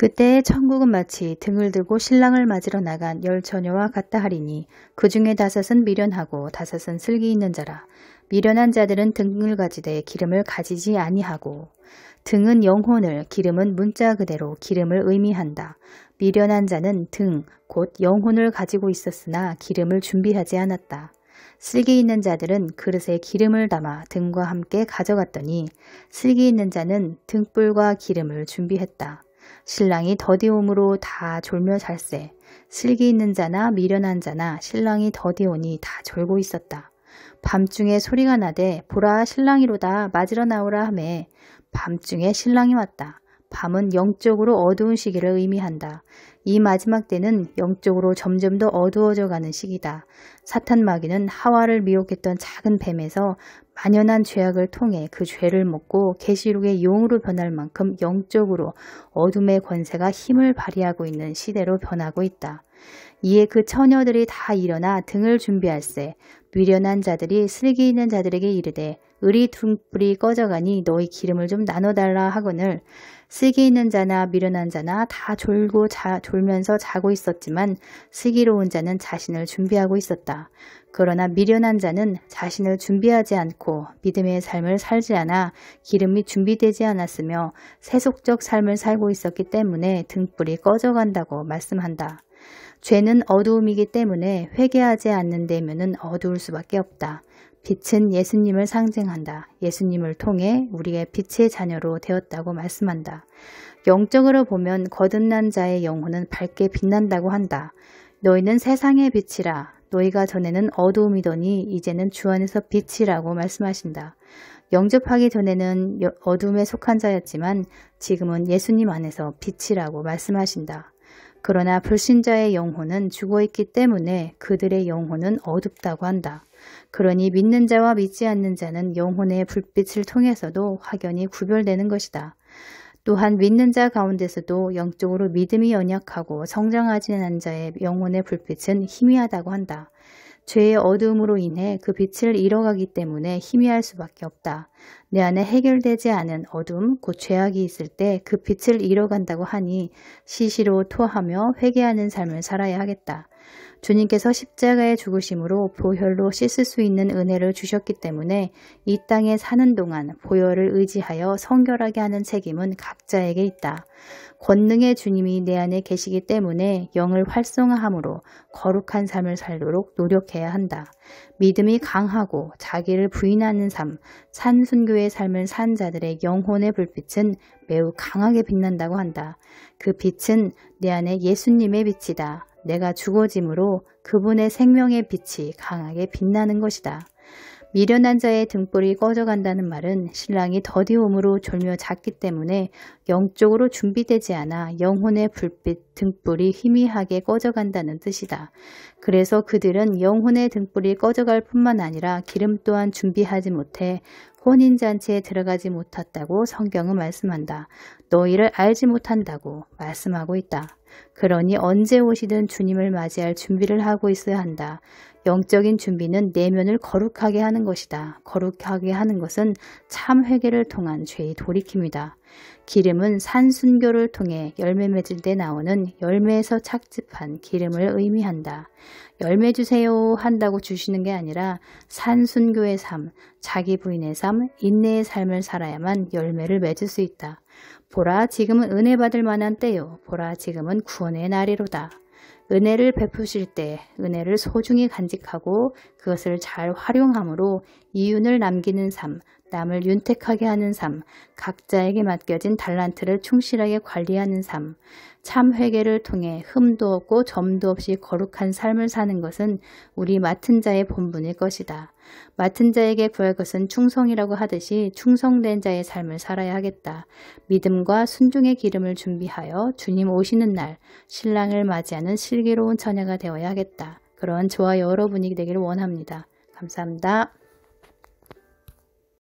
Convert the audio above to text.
그때의 천국은 마치 등을 들고 신랑을 맞으러 나간 열 처녀와 같다 하리니 그 중에 다섯은 미련하고 다섯은 슬기 있는 자라. 미련한 자들은 등을 가지되 기름을 가지지 아니하고. 등은 영혼을, 기름은 문자 그대로 기름을 의미한다. 미련한 자는 등, 곧 영혼을 가지고 있었으나 기름을 준비하지 않았다. 슬기 있는 자들은 그릇에 기름을 담아 등과 함께 가져갔더니 슬기 있는 자는 등불과 기름을 준비했다. 신랑이 더디옴으로 다 졸며 잘세. 슬기 있는 자나 미련한 자나 신랑이 더디오니 다 졸고 있었다. 밤중에 소리가 나되 보라 신랑이로다 맞으러 나오라 하매 밤중에 신랑이 왔다. 밤은 영적으로 어두운 시기를 의미한다. 이 마지막 때는 영적으로 점점 더 어두워져 가는 시기다. 사탄 마귀는 하와를 미혹했던 작은 뱀에서 만연한 죄악을 통해 그 죄를 먹고 계시록의 용으로 변할 만큼 영적으로 어둠의 권세가 힘을 발휘하고 있는 시대로 변하고 있다. 이에 그 처녀들이 다 일어나 등을 준비할세. 미련한 자들이 슬기 있는 자들에게 이르되 을이 등불이 꺼져가니 너희 기름을 좀 나눠달라 하거늘 슬기 있는 자나 미련한 자나 다 졸면서 자고 있었지만 슬기로운 자는 자신을 준비하고 있었다. 그러나 미련한 자는 자신을 준비하지 않고 믿음의 삶을 살지 않아 기름이 준비되지 않았으며 세속적 삶을 살고 있었기 때문에 등불이 꺼져간다고 말씀한다. 죄는 어두움이기 때문에 회개하지 않는 데면은 어두울 수밖에 없다. 빛은 예수님을 상징한다. 예수님을 통해 우리의 빛의 자녀로 되었다고 말씀한다. 영적으로 보면 거듭난 자의 영혼은 밝게 빛난다고 한다. 너희는 세상의 빛이라. 너희가 전에는 어두움이더니 이제는 주 안에서 빛이라고 말씀하신다. 영접하기 전에는 어둠에 속한 자였지만 지금은 예수님 안에서 빛이라고 말씀하신다. 그러나 불신자의 영혼은 죽어있기 때문에 그들의 영혼은 어둡다고 한다. 그러니 믿는 자와 믿지 않는 자는 영혼의 불빛을 통해서도 확연히 구별되는 것이다. 또한 믿는 자 가운데서도 영적으로 믿음이 연약하고 성장하지 않은 자의 영혼의 불빛은 희미하다고 한다. 죄의 어두움으로 인해 그 빛을 잃어가기 때문에 희미할 수밖에 없다. 내 안에 해결되지 않은 어둠, 곧 죄악이 있을 때 그 빛을 잃어간다고 하니 시시로 토하며 회개하는 삶을 살아야 하겠다. 주님께서 십자가의 죽으심으로 보혈로 씻을 수 있는 은혜를 주셨기 때문에 이 땅에 사는 동안 보혈을 의지하여 성결하게 하는 책임은 각자에게 있다. 권능의 주님이 내 안에 계시기 때문에 영을 활성화함으로 거룩한 삶을 살도록 노력해야 한다. 믿음이 강하고 자기를 부인하는 삶, 산순교의 삶을 산 자들의 영혼의 불빛은 매우 강하게 빛난다고 한다. 그 빛은 내 안에 예수님의 빛이다. 내가 죽어짐으로 그분의 생명의 빛이 강하게 빛나는 것이다. 미련한 자의 등불이 꺼져간다는 말은 신랑이 더디옴으로 졸며 잤기 때문에 영적으로 준비되지 않아 영혼의 불빛 등불이 희미하게 꺼져간다는 뜻이다. 그래서 그들은 영혼의 등불이 꺼져갈 뿐만 아니라 기름 또한 준비하지 못해 혼인잔치에 들어가지 못했다고 성경은 말씀한다. 너희를 알지 못한다고 말씀하고 있다. 그러니 언제 오시든 주님을 맞이할 준비를 하고 있어야 한다. 영적인 준비는 내면을 거룩하게 하는 것이다. 거룩하게 하는 것은 참 회개를 통한 죄의 돌이킴이다. 기름은 산순교를 통해 열매 맺을 때 나오는 열매에서 착즙한 기름을 의미한다. 열매 주세요 한다고 주시는 게 아니라 산순교의 삶, 자기 부인의 삶, 인내의 삶을 살아야만 열매를 맺을 수 있다. 보라 지금은 은혜 받을 만한 때요. 보라 지금은 구원의 날이로다. 은혜를 베푸실 때 은혜를 소중히 간직하고 그것을 잘 활용함으로 이윤을 남기는 삶, 남을 윤택하게 하는 삶, 각자에게 맡겨진 달란트를 충실하게 관리하는 삶, 참 회개를 통해 흠도 없고 점도 없이 거룩한 삶을 사는 것은 우리 맡은 자의 본분일 것이다. 맡은 자에게 구할 것은 충성이라고 하듯이 충성된 자의 삶을 살아야 하겠다. 믿음과 순종의 기름을 준비하여 주님 오시는 날 신랑을 맞이하는 슬기로운 처녀가 되어야 하겠다. 그런 저와 여러분이 되기를 원합니다. 감사합니다.